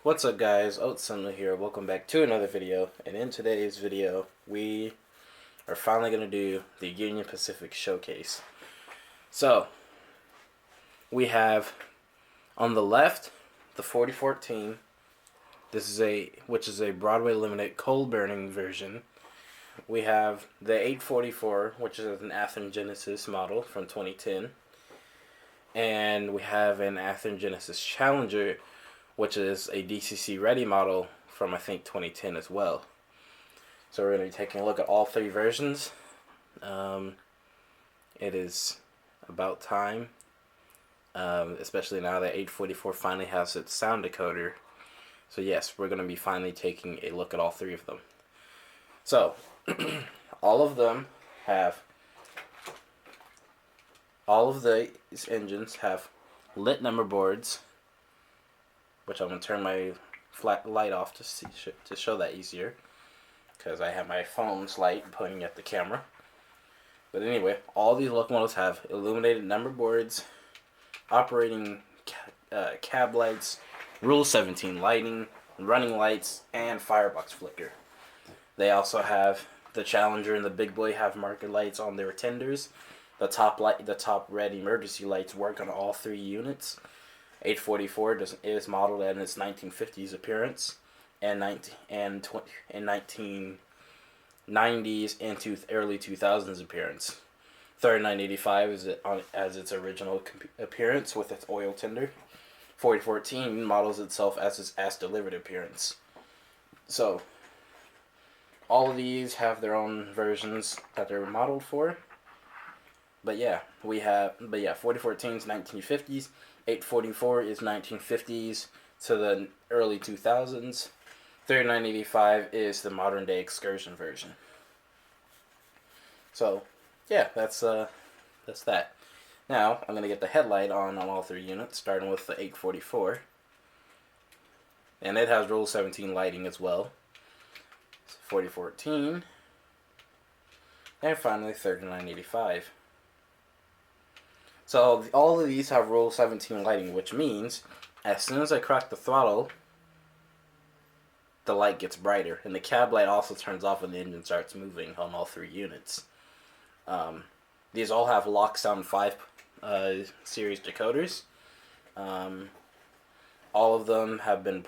What's up guys, Oatsimla here, welcome back to another video, and in today's video, we are finally going to do the Union Pacific Showcase. So, we have, on the left, the 4014, which is a Broadway Limited cold burning version. We have the 844, which is an Athens Genesis model from 2010. And we have an Athens Genesis Challenger, which is a DCC ready model from I think 2010 as well. So we're going to be taking a look at all three versions. It is about time, especially now that 844 finally has its sound decoder. So yes, we're going to be finally taking a look at all three of them. So, all of these engines have lit number boards, which I'm going to turn my flat light off to show that easier, because I have my phone's light pointing at the camera. But anyway, all these locomotives have illuminated number boards, operating cab lights, Rule 17 lighting, running lights, and firebox flicker. They also have the Challenger and the Big Boy have marker lights on their tenders. The top red emergency lights work on all three units. 844 is modeled in its 1950s appearance and 1990s into early 2000s appearance. 3985 is as its original appearance with its oil tender. 4014 models itself as its as-delivered appearance. So, all of these have their own versions that they're modeled for. But yeah, 4014 is 1950s. 844 is 1950s to the early 2000s. 3985 is the modern day excursion version. So, yeah, that's that. Now, I'm going to get the headlight on all three units, starting with the 844. And it has Rule 17 lighting as well. 4014. And finally, 3985. So, all of these have Rule 17 lighting, which means as soon as I crack the throttle, the light gets brighter. And the cab light also turns off when the engine starts moving on all three units. These all have Locksound 5 series decoders. All of them have been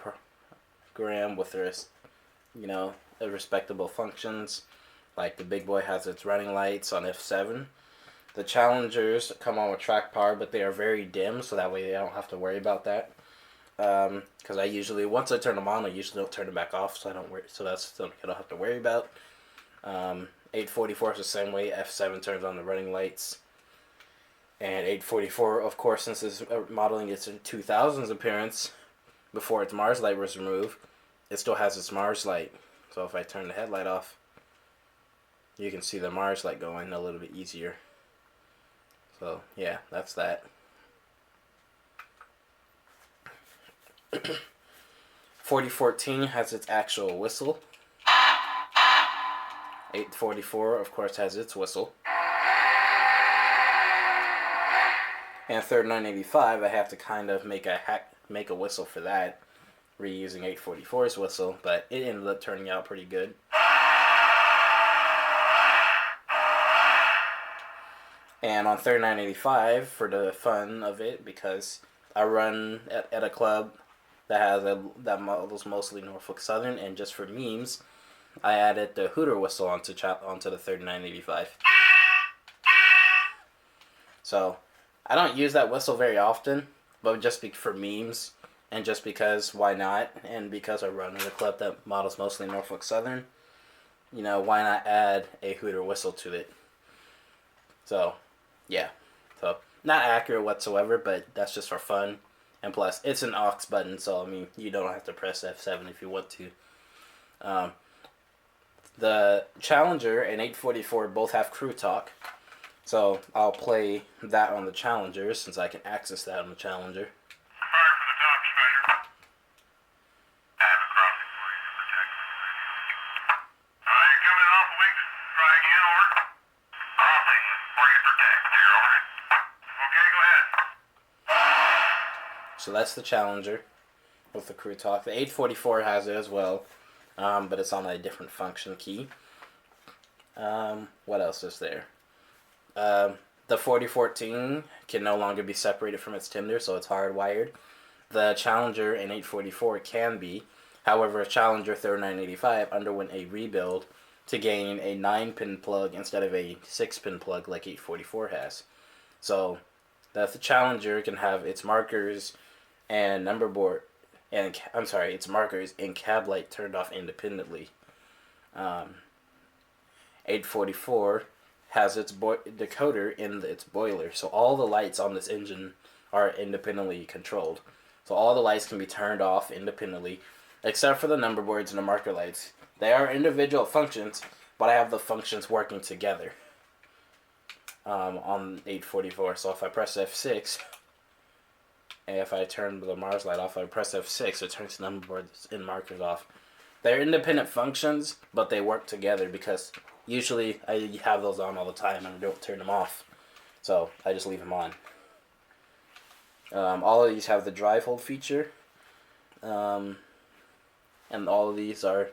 programmed with their, respectable functions. Like the Big Boy has its running lights on F7. The Challengers come on with track power, but they are very dim, so that way I don't have to worry about that. Because once I turn them on, I usually don't turn them back off, so that's something I don't have to worry about. 844 is the same way. F7 turns on the running lights. And 844, of course, since it's modeling its 2000s appearance, before its Mars light was removed, it still has its Mars light. So if I turn the headlight off, you can see the Mars light going a little bit easier. So, yeah, that's that. 4014 has its actual whistle. 844, of course, has its whistle. And 3985, I have to kind of make a whistle for that, reusing 844's whistle, but it ended up turning out pretty good. And on 3985, for the fun of it, because I run at a club that has that models mostly Norfolk Southern, and just for memes, I added the Hooter whistle onto the 3985. So, I don't use that whistle very often, but just for memes, and just because why not, and because I run in a club that models mostly Norfolk Southern, why not add a Hooter whistle to it? So, yeah. So, not accurate whatsoever, but that's just for fun. And plus, it's an aux button, so, you don't have to press F7 if you want to. The Challenger and 844 both have crew talk. So, I'll play that on the Challenger, since I can access that on the Challenger. So that's the Challenger. with the Crew Talk. The 844 has it as well, but it's on a different function key. What else is there? The 4014 can no longer be separated from its tinder, so it's hardwired. The Challenger in 844 can be. However, Challenger 3985 underwent a rebuild to gain a 9-pin plug instead of a 6-pin plug like 844 has. So the Challenger can have its markers and number board, and its markers and cab light turned off independently. 844 has its decoder in its boiler, so all the lights on this engine are independently controlled. So all the lights can be turned off independently, except for the number boards and the marker lights. They are individual functions, but I have the functions working together on 844. So if I press F6, and if I turn the Mars light off, I press F6, it turns the number boards and markers off. They're independent functions, but they work together because usually I have those on all the time and I don't turn them off. So I just leave them on. All of these have the drive hold feature. And all of these are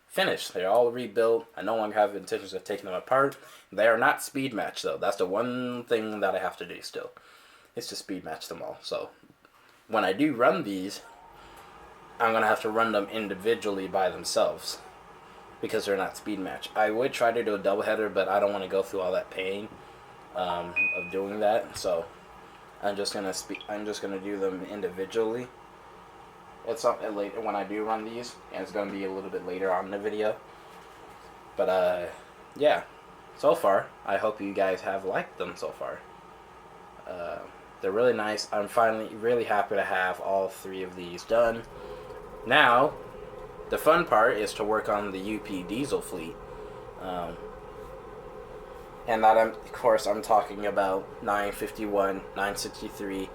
finished. They're all rebuilt. I no longer have intentions of taking them apart. They are not speed matched though. That's the one thing that I have to do still. It's to speed match them all. So when I do run these, I'm going to have to run them individually by themselves because they're not speed match. I would try to do a double header, but I don't want to go through all that pain of doing that. So I'm just gonna do them individually. It's up later when I do run these, and it's gonna be a little bit later on in the video. But yeah. So far, I hope you guys have liked them so far. They're really nice. I'm finally really happy to have all 3 of these done. Now, the fun part is to work on the UP diesel fleet. And that, of course, I'm talking about 951, 963,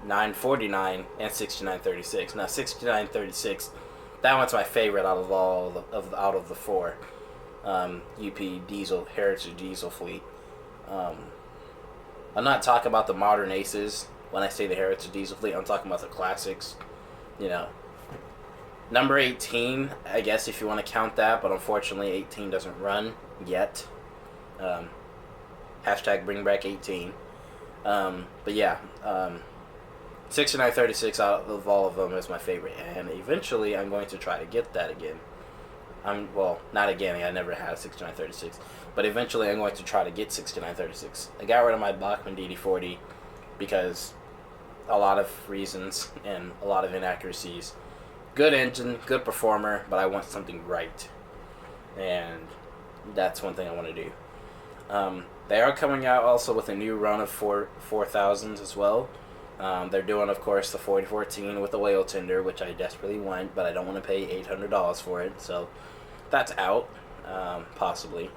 949, and 6936. Now, 6936, that one's my favorite out of all of the 4 UP diesel heritage diesel fleet. I'm not talking about the modern aces when I say the heritage diesel fleet. I'm talking about the classics. You know, number 18, I guess if you want to count that, but unfortunately 18 doesn't run yet. Hashtag bring back 18. But yeah, 6936 out of all of them is my favorite, and eventually I'm going to try to get that again. Well, not again, I never had a 6936, but eventually I'm going to try to get 6936. I got rid of my Bachmann DD40 because a lot of reasons and a lot of inaccuracies. Good engine, good performer, but I want something right, and that's one thing I want to do. They are coming out also with a new run of 4000s as well. They're doing, of course, the 4014 with the whale tender, which I desperately want, but I don't want to pay $800 for it, so that's out, possibly.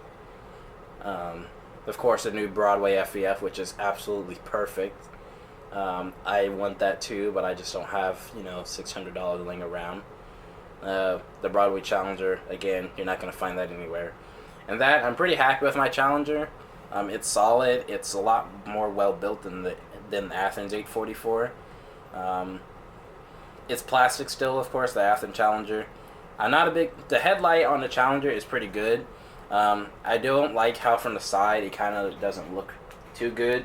Of course, a new Broadway FEF, which is absolutely perfect. I want that too, but I just don't have, $600 laying around. The Broadway Challenger, again, you're not going to find that anywhere. And that, I'm pretty happy with my Challenger. It's solid. It's a lot more well built than the Athens 844. It's plastic still, of course, the Athens Challenger. The headlight on the Challenger is pretty good. I don't like how from the side it kind of doesn't look too good.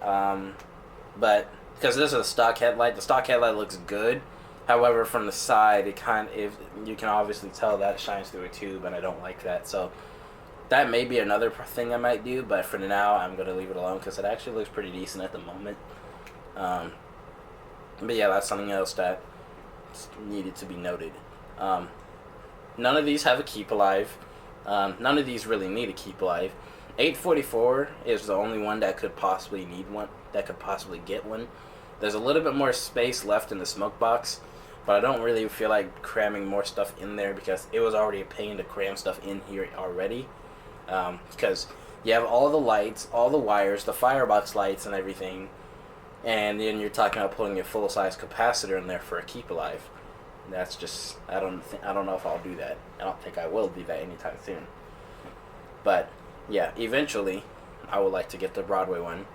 But because this is a stock headlight, the stock headlight looks good. However, from the side, you can obviously tell that it shines through a tube, and I don't like that. So that may be another thing I might do, but for now, I'm going to leave it alone because it actually looks pretty decent at the moment. But yeah, that's something else that needed to be noted. None of these have a keep alive. None of these really need a keep alive. 844 is the only one that could possibly need one, that could possibly get one. There's a little bit more space left in the smoke box, but I don't really feel like cramming more stuff in there because it was already a pain to cram stuff in here already. Because you have all the lights, all the wires, the firebox lights and everything, and then you're talking about putting a full-size capacitor in there for a keep alive. That's just, I don't know if I'll do that. I don't think I will do that anytime soon. But yeah, eventually I would like to get the Broadway one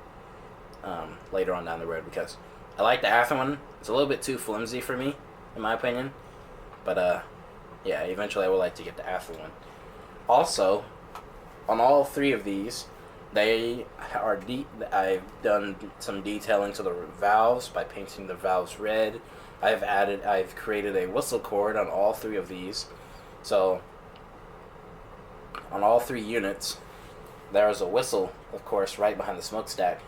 later on down the road because I like the Athens one. It's a little bit too flimsy for me, in my opinion. But yeah, eventually I would like to get the Athens one. Also, on all three of these, they are deep. I've done some detailing to the valves by painting the valves red. I've created a whistle cord on all three of these. So, on all three units, there is a whistle, of course, right behind the smokestack.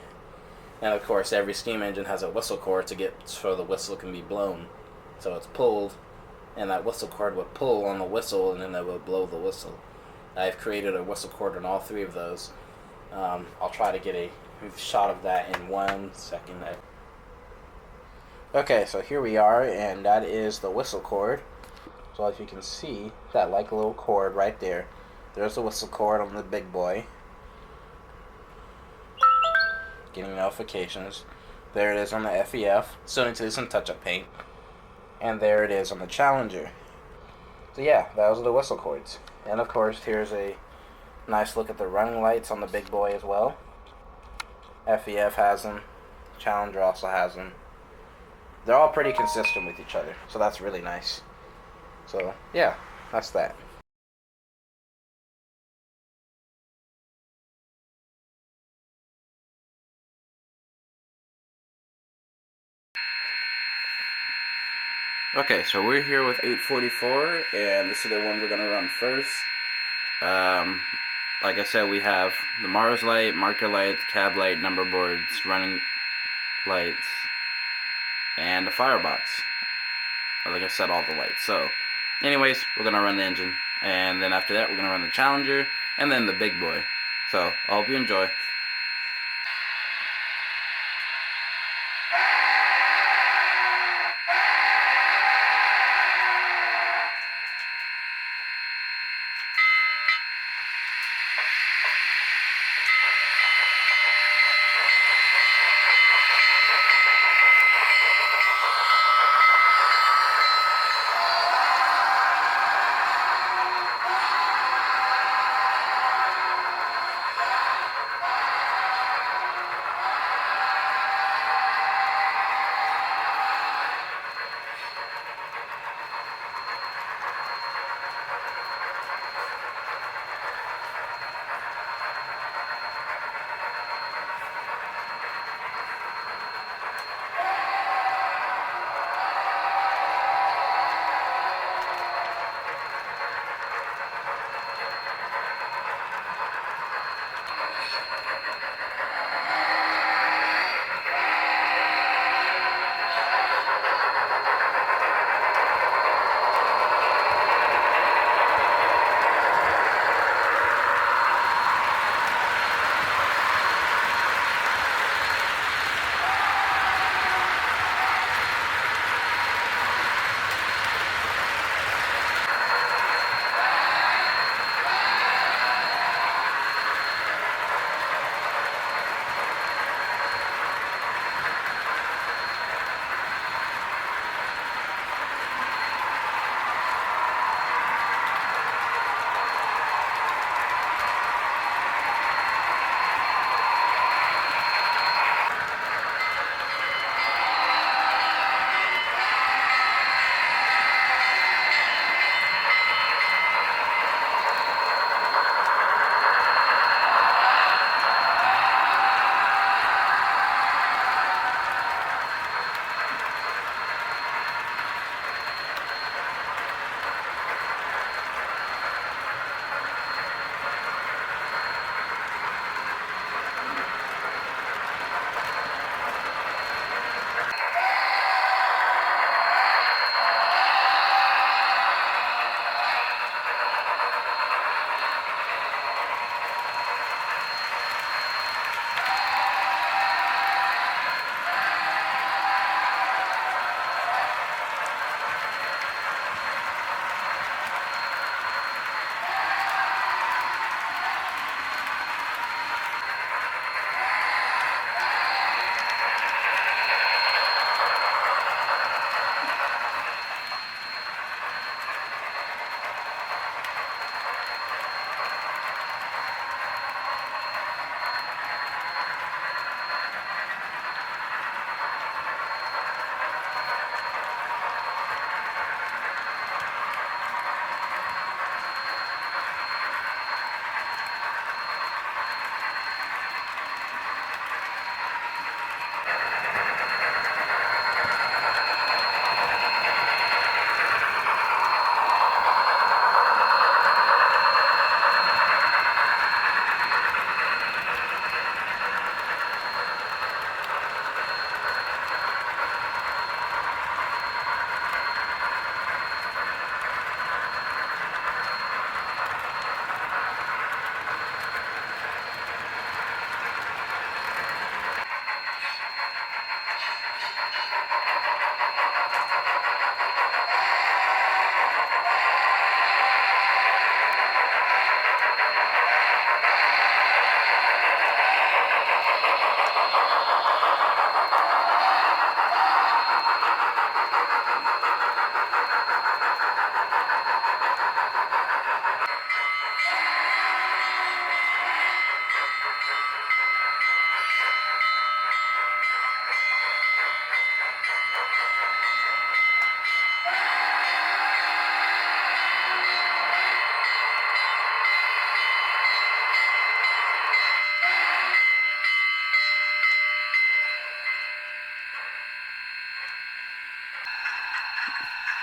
And of course, every steam engine has a whistle cord to get so the whistle can be blown. So it's pulled, and that whistle cord would pull on the whistle, and then it would blow the whistle. I've created a whistle cord on all three of those. I'll try to get a shot of that in 1 second. Okay, so here we are, and that is the whistle cord. So as you can see, that like little cord right there. There's the whistle cord on the big boy. Getting notifications. There it is on the FEF. Still need to do some touch-up paint. And there it is on the Challenger. So yeah, those are the whistle cords. And of course, here's a nice look at the running lights on the big boy as well. FEF has them. Challenger also has them. They're all pretty consistent with each other, so that's really nice. So yeah, that's that. Okay, so we're here with 844, and this is the one we're gonna run first. Like I said, we have the Mars light, marker lights, cab light, number boards, running lights, and the firebox. Like I said, all the lights. So, anyways, we're gonna run the engine, and then after that, we're gonna run the Challenger, and then the big boy. So, I hope you enjoy.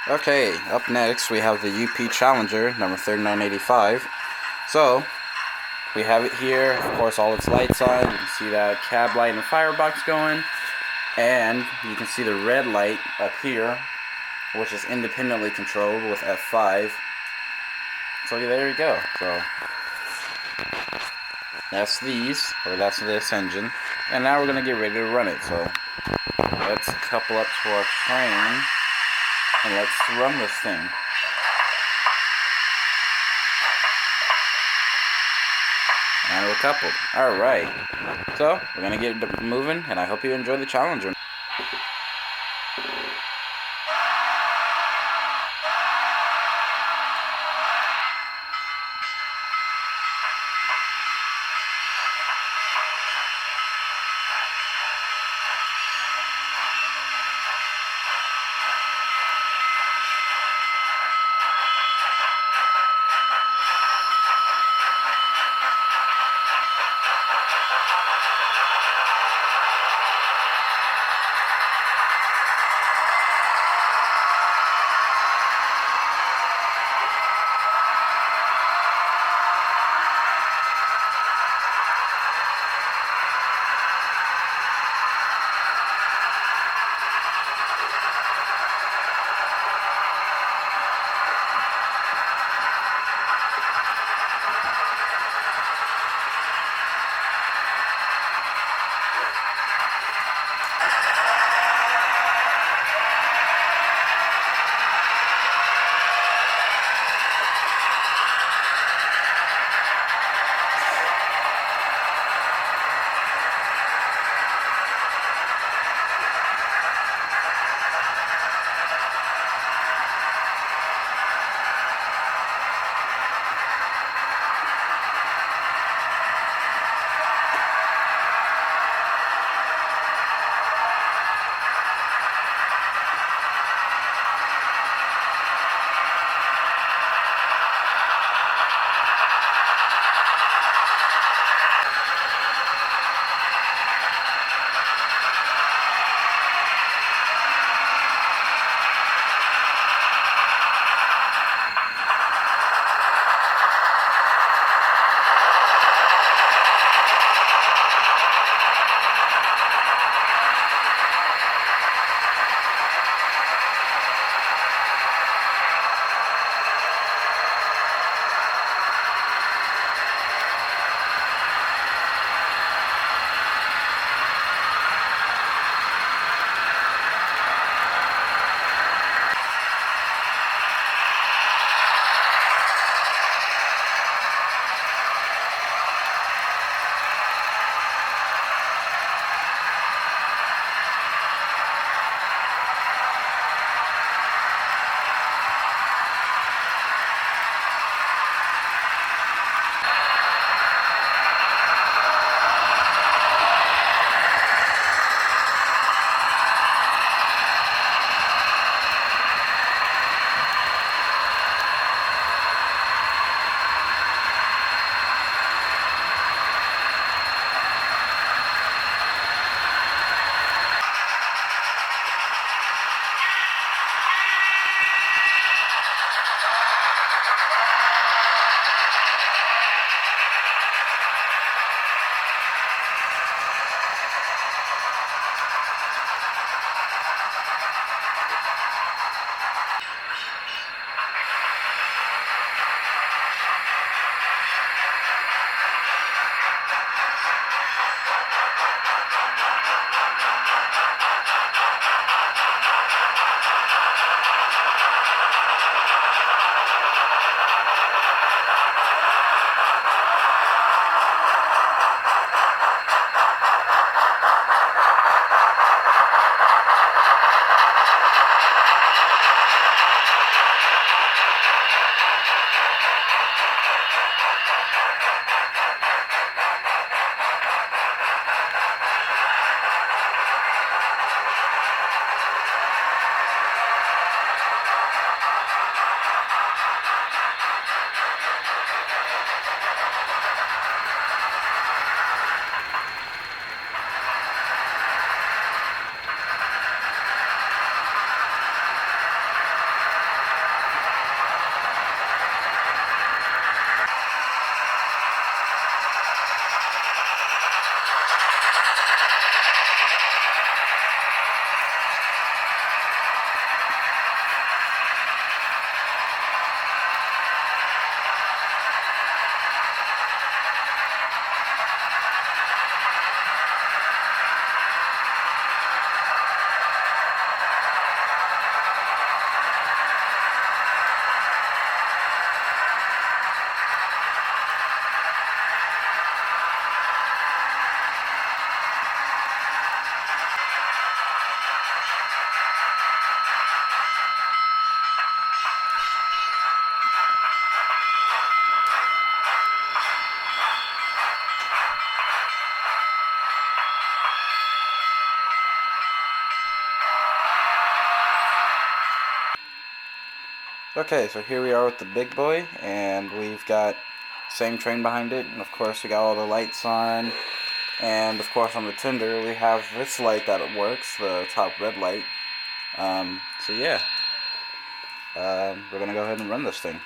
Okay, up next we have the UP Challenger, number 3985. So, we have it here, of course all its lights on, you can see that cab light and firebox going, and you can see the red light up here, which is independently controlled with F5. So there you go. So, that's that's this engine. And now we're going to get ready to run it. So, let's couple up to our train, and let's run this thing. And we're coupled. Alright. So, we're going to get moving, and I hope you enjoy the Challenger. Okay, so here we are with the big boy, and we've got same train behind it, and of course we got all the lights on, and of course on the tender we have this light that works, the top red light. So yeah, we're gonna go ahead and run this thing.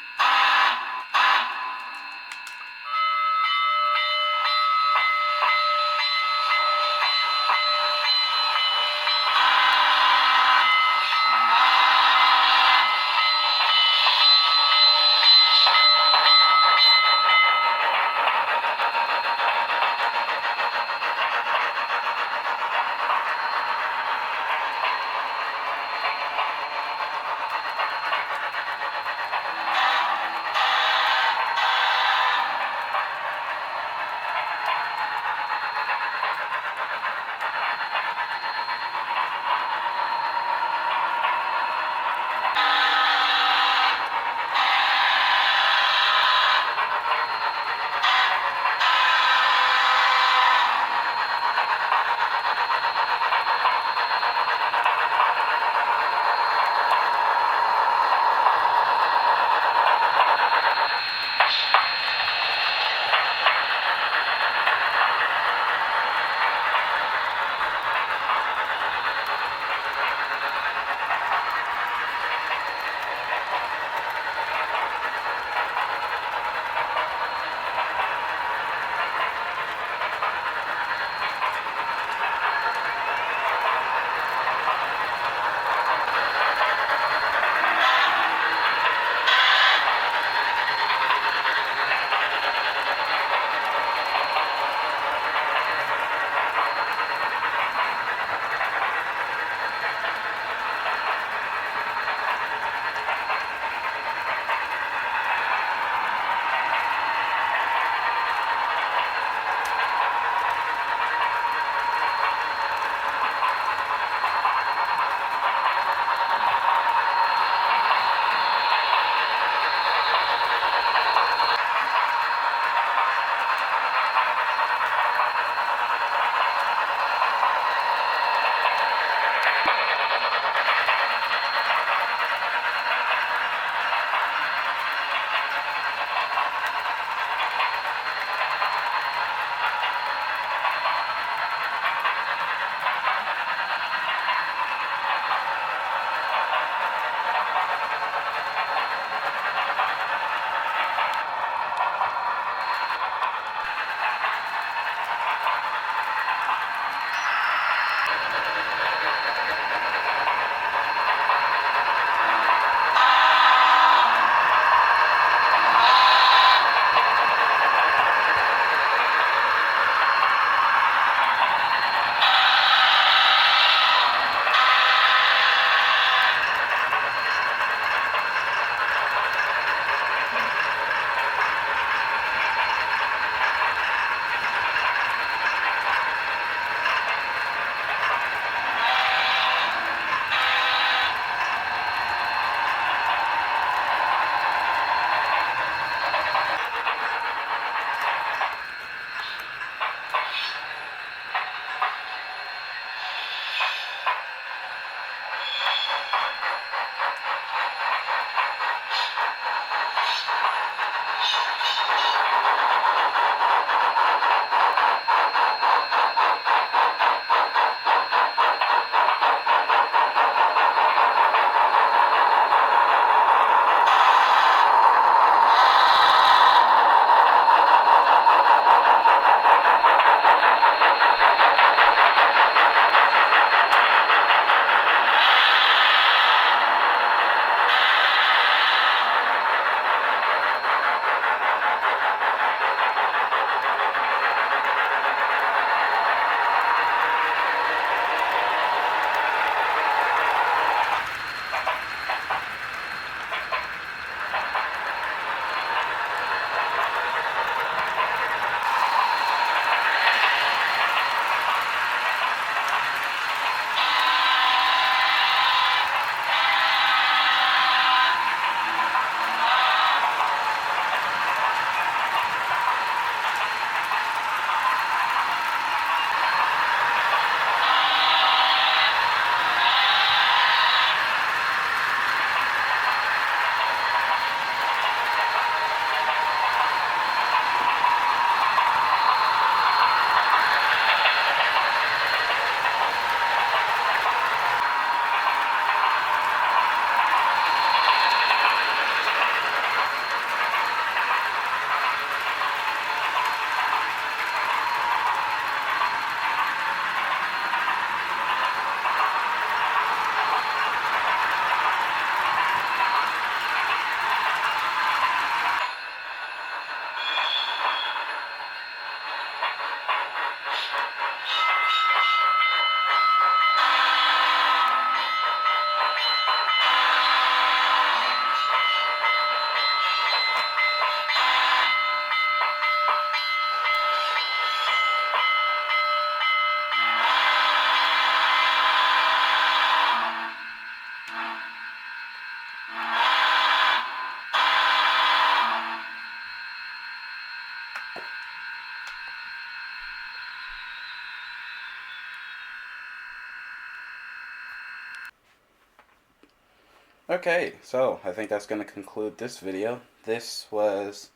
Okay, so I think that's going to conclude this video. This was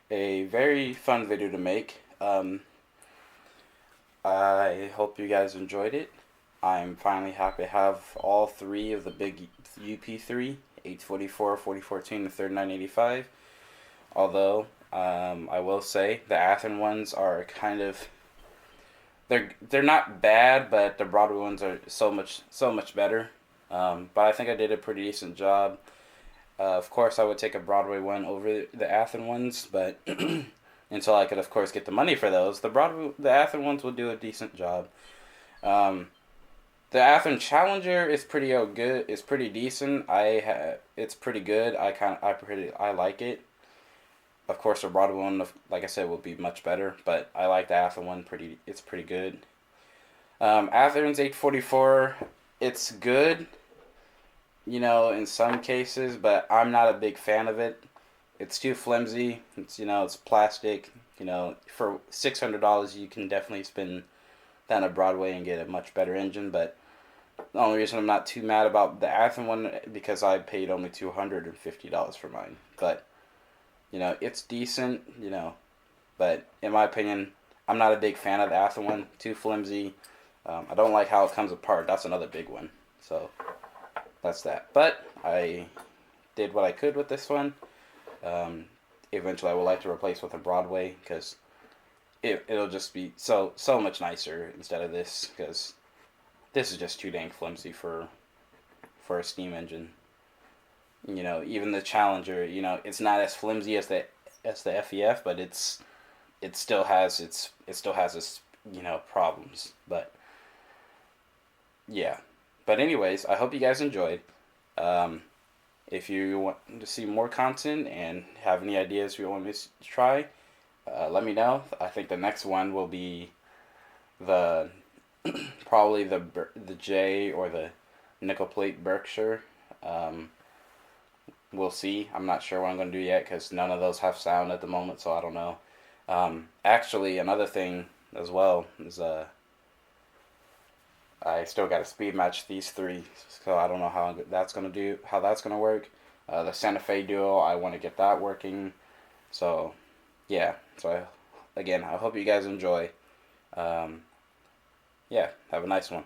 a very fun video to make. I hope you guys enjoyed it. I'm finally happy to have all three of the big UP3, 844, 4014, and 3985. Although, I will say the Athens ones are kind of they're not bad, but the Broadway ones are so much better. But I think I did a pretty decent job. Of course, I would take a Broadway one over the Athens ones, but until I could, of course, get the money for those, the Athens ones will do a decent job. Um, the Athens Challenger is pretty good. It's pretty decent. It's pretty good. I like it. Of course, the Broadway one, like I said, will be much better, but I like the Athens one. It's pretty good. Athens 844, it's good, in some cases, but I'm not a big fan of it. It's too flimsy. It's plastic. For $600, you can definitely spend that on a Broadway and get a much better engine. But the only reason I'm not too mad about the Athens one because I paid only $250 for mine. But it's decent. But in my opinion, I'm not a big fan of the Athens one. Too flimsy. I don't like how it comes apart. That's another big one. So that's that. But I did what I could with this one. Eventually, I would like to replace with a Broadway because it'll just be so much nicer instead of this, because this is just too dang flimsy for a steam engine. Even the Challenger, it's not as flimsy as the FEF, but it still has its problems. But yeah. But anyways, I hope you guys enjoyed. If you want to see more content and have any ideas you want me to try, let me know. I think the next one will be the probably the J or the nickel plate Berkshire. We'll see. I'm not sure what I'm going to do yet because none of those have sound at the moment, so I don't know. Actually, another thing as well is I still got to speed match these three, so I don't know how that's gonna work. The Santa Fe Duo, I want to get that working. So, yeah. So, again, I hope you guys enjoy. Yeah, have a nice one.